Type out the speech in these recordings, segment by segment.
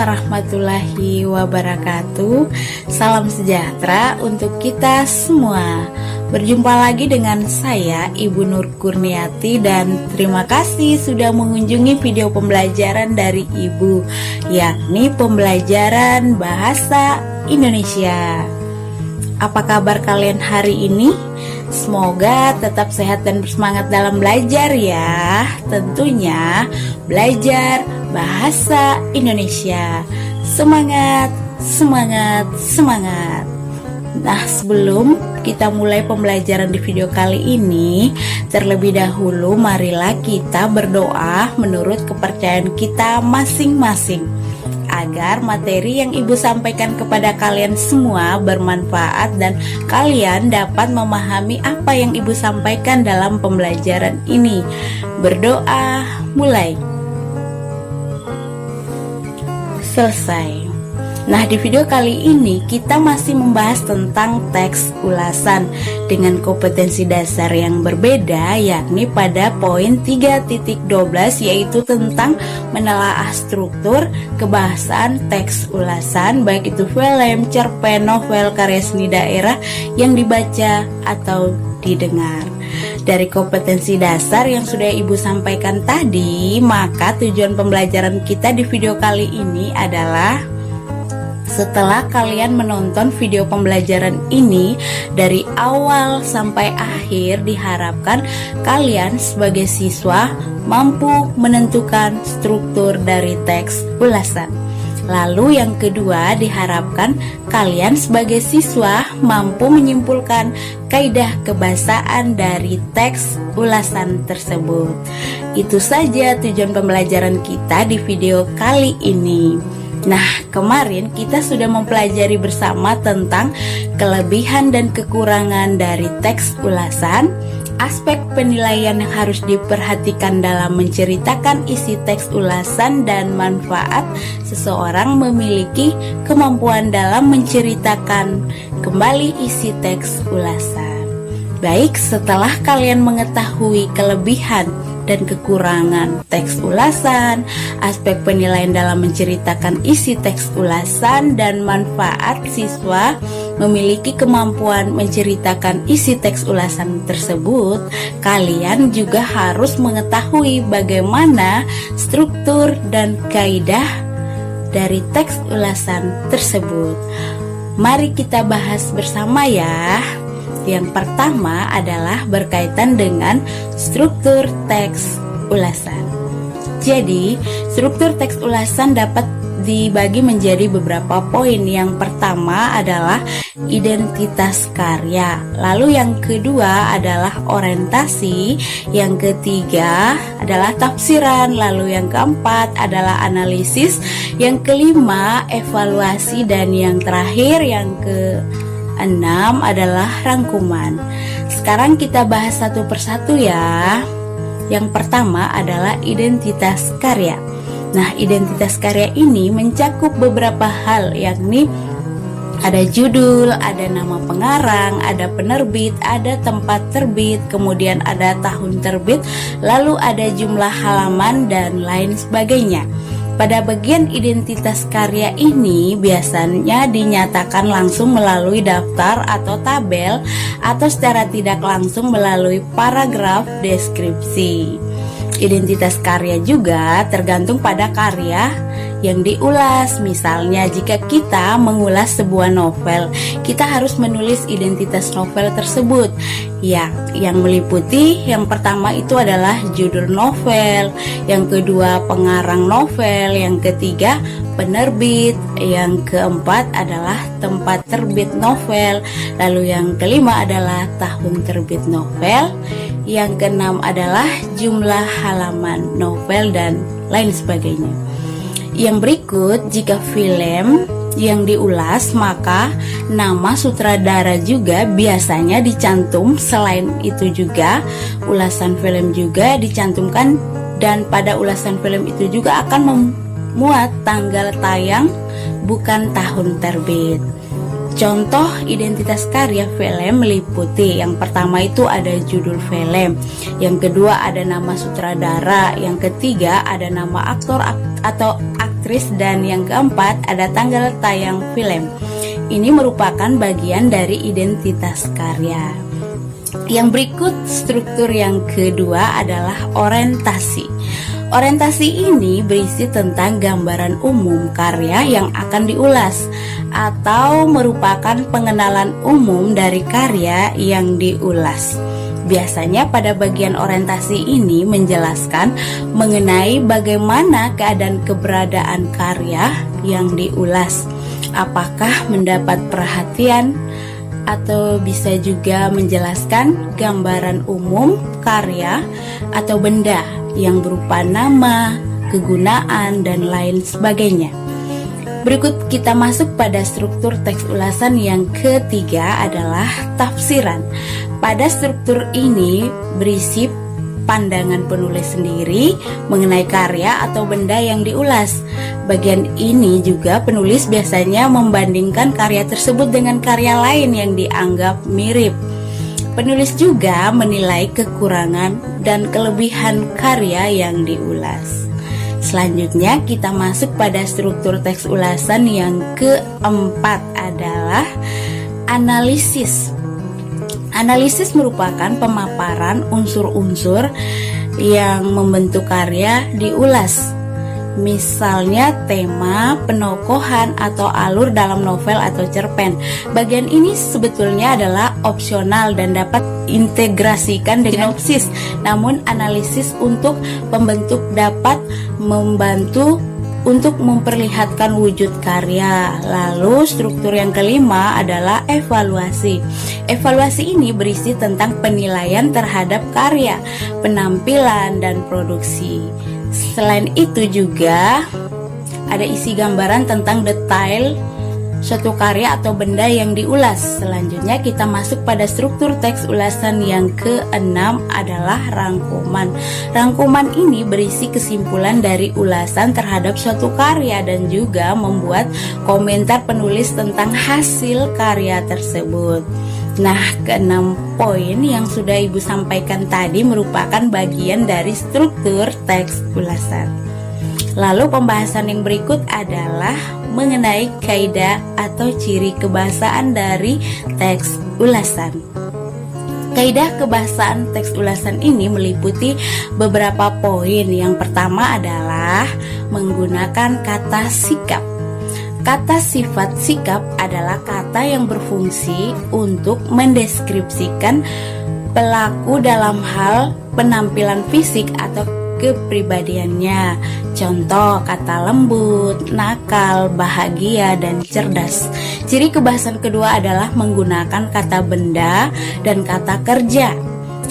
warahmatullahi wabarakatuh. Salam sejahtera untuk kita semua. Berjumpa lagi dengan saya Ibu Nur Kurniati, dan terima kasih sudah mengunjungi video pembelajaran dari Ibu, yakni pembelajaran bahasa Indonesia. Apa kabar kalian hari ini? Semoga tetap sehat dan bersemangat dalam belajar ya. Tentunya belajar bahasa Indonesia. Semangat, semangat, semangat. Nah, sebelum kita mulai pembelajaran di video kali ini, terlebih dahulu marilah kita berdoa menurut kepercayaan kita masing-masing, agar materi yang Ibu sampaikan kepada kalian semua bermanfaat dan kalian dapat memahami apa yang Ibu sampaikan dalam pembelajaran ini. Berdoa, mulai. Selesai. Nah, di video kali ini kita masih membahas tentang teks ulasan dengan kompetensi dasar yang berbeda, yakni pada poin 3.12, yaitu tentang menelaah struktur kebahasaan teks ulasan, baik itu film, cerpen, novel, karya seni daerah yang dibaca atau didengar. Dari kompetensi dasar yang sudah Ibu sampaikan tadi, maka tujuan pembelajaran kita di video kali ini adalah, setelah kalian menonton video pembelajaran ini dari awal sampai akhir, diharapkan kalian sebagai siswa mampu menentukan struktur dari teks ulasan. Lalu yang kedua, diharapkan kalian sebagai siswa mampu menyimpulkan kaidah kebahasaan dari teks ulasan tersebut. Itu saja tujuan pembelajaran kita di video kali ini. Nah, kemarin kita sudah mempelajari bersama tentang kelebihan dan kekurangan dari teks ulasan, aspek penilaian yang harus diperhatikan dalam menceritakan isi teks ulasan, dan manfaat seseorang memiliki kemampuan dalam menceritakan kembali isi teks ulasan. Baik, setelah kalian mengetahui kelebihan dan kekurangan teks ulasan, aspek penilaian dalam menceritakan isi teks ulasan, dan manfaat siswa memiliki kemampuan menceritakan isi teks ulasan tersebut, kalian juga harus mengetahui bagaimana struktur dan kaidah dari teks ulasan tersebut. Mari kita bahas bersama ya. Yang pertama adalah berkaitan dengan struktur teks ulasan. Jadi, struktur teks ulasan dapat dibagi menjadi beberapa poin. Yang pertama adalah identitas karya. Lalu yang kedua adalah orientasi. Yang ketiga adalah tafsiran. Lalu yang keempat adalah analisis. Yang kelima evaluasi. Dan yang terakhir, yang keenam adalah rangkuman. Sekarang kita bahas satu persatu ya. Yang pertama adalah identitas karya. Nah, identitas karya ini mencakup beberapa hal, yakni ada judul, ada nama pengarang, ada penerbit, ada tempat terbit, kemudian ada tahun terbit, lalu ada jumlah halaman dan lain sebagainya. Pada bagian identitas karya ini biasanya dinyatakan langsung melalui daftar atau tabel, atau secara tidak langsung melalui paragraf deskripsi. Identitas karya juga tergantung pada karya yang diulas. Misalnya, jika kita mengulas sebuah novel, kita harus menulis identitas novel tersebut. Yang meliputi, yang pertama itu adalah judul novel, yang kedua pengarang novel, yang ketiga penerbit, yang keempat adalah tempat terbit novel, lalu yang kelima adalah tahun terbit novel, yang keenam adalah jumlah halaman novel, dan lain sebagainya. Yang berikut, jika film yang diulas, maka nama sutradara juga biasanya dicantum. Selain itu juga ulasan film juga dicantumkan, dan pada ulasan film itu juga akan memuat tanggal tayang, bukan tahun terbit. Contoh identitas karya film meliputi, yang pertama itu ada judul film, yang kedua ada nama sutradara, yang ketiga ada nama aktor atau aktor aktris, dan yang keempat ada tanggal tayang film. Ini merupakan bagian dari identitas karya. Yang berikut struktur yang kedua adalah orientasi. Orientasi ini berisi tentang gambaran umum karya yang akan diulas atau merupakan pengenalan umum dari karya yang diulas. Biasanya pada bagian orientasi ini menjelaskan mengenai bagaimana keadaan keberadaan karya yang diulas, apakah mendapat perhatian, atau bisa juga menjelaskan gambaran umum karya atau benda yang berupa nama, kegunaan, dan lain sebagainya. Berikut kita masuk pada struktur teks ulasan yang ketiga adalah tafsiran. Pada struktur ini berisi pandangan penulis sendiri mengenai karya atau benda yang diulas. Bagian ini juga penulis biasanya membandingkan karya tersebut dengan karya lain yang dianggap mirip. Penulis juga menilai kekurangan dan kelebihan karya yang diulas. Selanjutnya kita masuk pada struktur teks ulasan yang keempat adalah analisis. Analisis merupakan pemaparan unsur-unsur yang membentuk karya diulas. Misalnya tema, penokohan, atau alur dalam novel atau cerpen. Bagian ini sebetulnya adalah opsional dan dapat integrasikan dengan sinopsis. Namun analisis untuk pembentuk dapat membantu untuk memperlihatkan wujud karya. Lalu struktur yang kelima adalah evaluasi. Evaluasi ini berisi tentang penilaian terhadap karya, penampilan, dan produksi. Selain itu juga ada isi gambaran tentang detail suatu karya atau benda yang diulas. Selanjutnya kita masuk pada struktur teks ulasan yang keenam adalah rangkuman. Rangkuman ini berisi kesimpulan dari ulasan terhadap suatu karya dan juga membuat komentar penulis tentang hasil karya tersebut. Nah, keenam poin yang sudah Ibu sampaikan tadi merupakan bagian dari struktur teks ulasan. Lalu pembahasan yang berikut adalah mengenai kaidah atau ciri kebahasaan dari teks ulasan. Kaidah kebahasaan teks ulasan ini meliputi beberapa poin. Yang pertama adalah menggunakan kata sikap. Kata sifat sikap adalah kata yang berfungsi untuk mendeskripsikan pelaku dalam hal penampilan fisik atau kepribadiannya. Contoh kata lembut, nakal, bahagia, dan cerdas. Ciri kebahasan kedua adalah menggunakan kata benda dan kata kerja.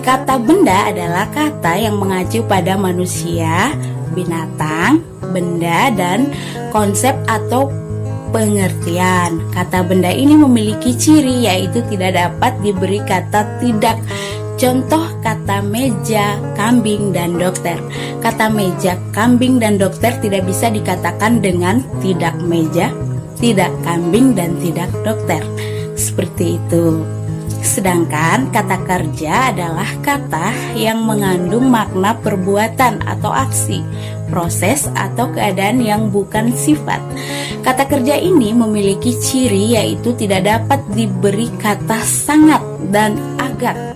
Kata benda adalah kata yang mengacu pada manusia, binatang, benda, dan konsep atau pengertian. Kata benda ini memiliki ciri yaitu tidak dapat diberi kata tidak. Contoh kata meja, kambing, dan dokter. Kata meja, kambing, dan dokter tidak bisa dikatakan dengan tidak meja, tidak kambing, dan tidak dokter. Seperti itu. Sedangkan kata kerja adalah kata yang mengandung makna perbuatan atau aksi, proses atau keadaan yang bukan sifat. Kata kerja ini memiliki ciri yaitu tidak dapat diberi kata sangat dan agak.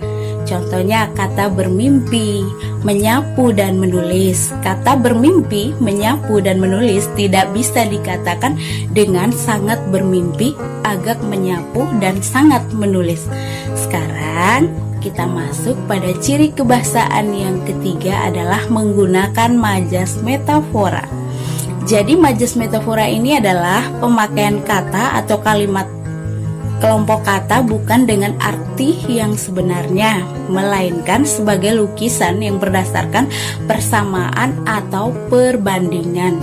Contohnya kata bermimpi, menyapu, dan menulis. Kata bermimpi, menyapu, dan menulis tidak bisa dikatakan dengan sangat bermimpi, agak menyapu, dan sangat menulis. Sekarang kita masuk pada ciri kebahasaan yang ketiga adalah menggunakan majas metafora. Jadi majas metafora ini adalah pemakaian kata atau kalimat kelompok kata bukan dengan arti yang sebenarnya, melainkan sebagai lukisan yang berdasarkan persamaan atau perbandingan.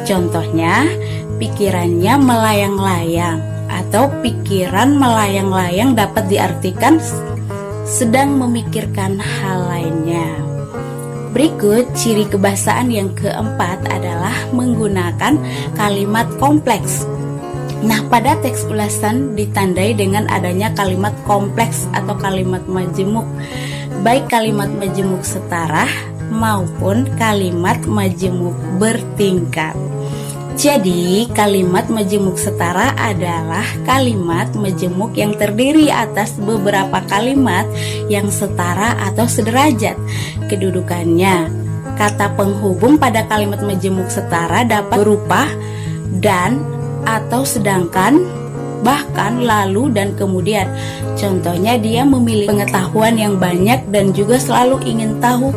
Contohnya, pikirannya melayang-layang atau pikiran melayang-layang dapat diartikan sedang memikirkan hal lainnya. Berikut ciri kebahasaan yang keempat adalah menggunakan kalimat kompleks. Nah, pada teks ulasan ditandai dengan adanya kalimat kompleks atau kalimat majemuk, baik kalimat majemuk setara maupun kalimat majemuk bertingkat. Jadi, kalimat majemuk setara adalah kalimat majemuk yang terdiri atas beberapa kalimat yang setara atau sederajat kedudukannya. Kata penghubung pada kalimat majemuk setara dapat berupa dan, atau sedangkan, bahkan, lalu, dan kemudian. Contohnya, dia memiliki pengetahuan yang banyak dan juga selalu ingin tahu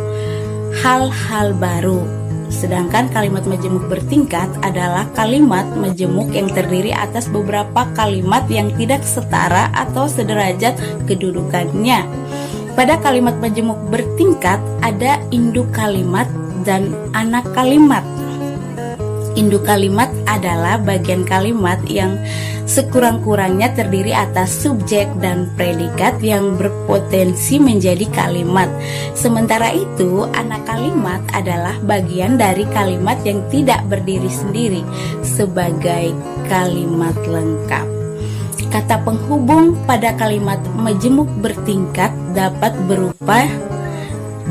hal-hal baru. Sedangkan kalimat majemuk bertingkat adalah kalimat majemuk yang terdiri atas beberapa kalimat yang tidak setara atau sederajat kedudukannya. Pada kalimat majemuk bertingkat ada induk kalimat dan anak kalimat. Induk kalimat adalah bagian kalimat yang sekurang-kurangnya terdiri atas subjek dan predikat yang berpotensi menjadi kalimat. Sementara itu, anak kalimat adalah bagian dari kalimat yang tidak berdiri sendiri sebagai kalimat lengkap. Kata penghubung pada kalimat majemuk bertingkat dapat berupa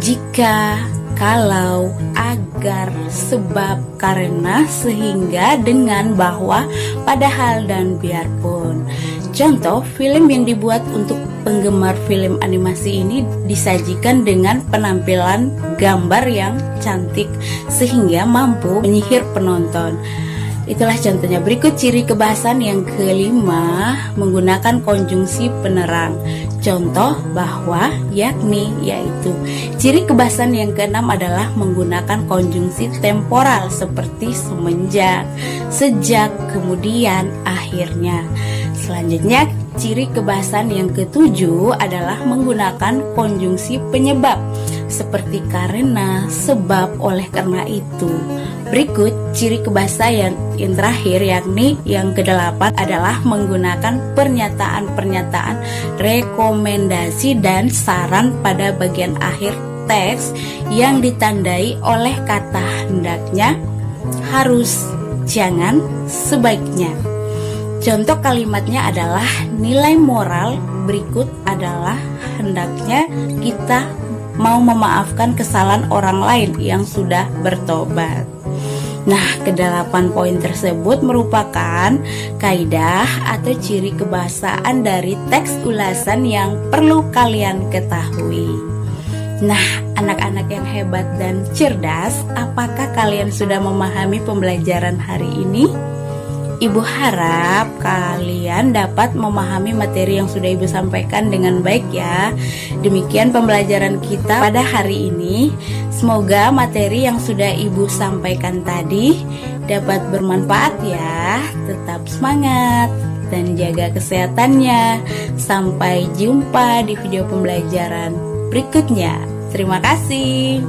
jika, kalau, agar, sebab, karena, sehingga, dengan, bahwa, padahal, dan biarpun. Contoh, film yang dibuat untuk penggemar film animasi ini disajikan dengan penampilan gambar yang cantik sehingga mampu menyihir penonton. Itulah contohnya. Berikut ciri kebahasan yang kelima menggunakan konjungsi penerang. Contoh bahwa, yakni, yaitu. Ciri kebahasan yang keenam adalah menggunakan konjungsi temporal seperti semenjak, sejak, kemudian, akhirnya. Selanjutnya, ciri kebahasan yang ketujuh adalah menggunakan konjungsi penyebab seperti karena, sebab, oleh karena itu. Berikut ciri kebahasan yang terakhir, yakni yang kedelapan, adalah menggunakan pernyataan-pernyataan rekomendasi dan saran pada bagian akhir teks yang ditandai oleh kata hendaknya, harus, jangan, sebaiknya. Contoh kalimatnya adalah nilai moral berikut adalah hendaknya kita mau memaafkan kesalahan orang lain yang sudah bertobat. Nah, kedelapan poin tersebut merupakan kaidah atau ciri kebahasaan dari teks ulasan yang perlu kalian ketahui. Nah, anak-anak yang hebat dan cerdas, apakah kalian sudah memahami pembelajaran hari ini? Ibu harap kalian dapat memahami materi yang sudah Ibu sampaikan dengan baik ya. Demikian pembelajaran kita pada hari ini. Semoga materi yang sudah Ibu sampaikan tadi dapat bermanfaat ya. Tetap semangat dan jaga kesehatannya. Sampai jumpa di video pembelajaran berikutnya. Terima kasih.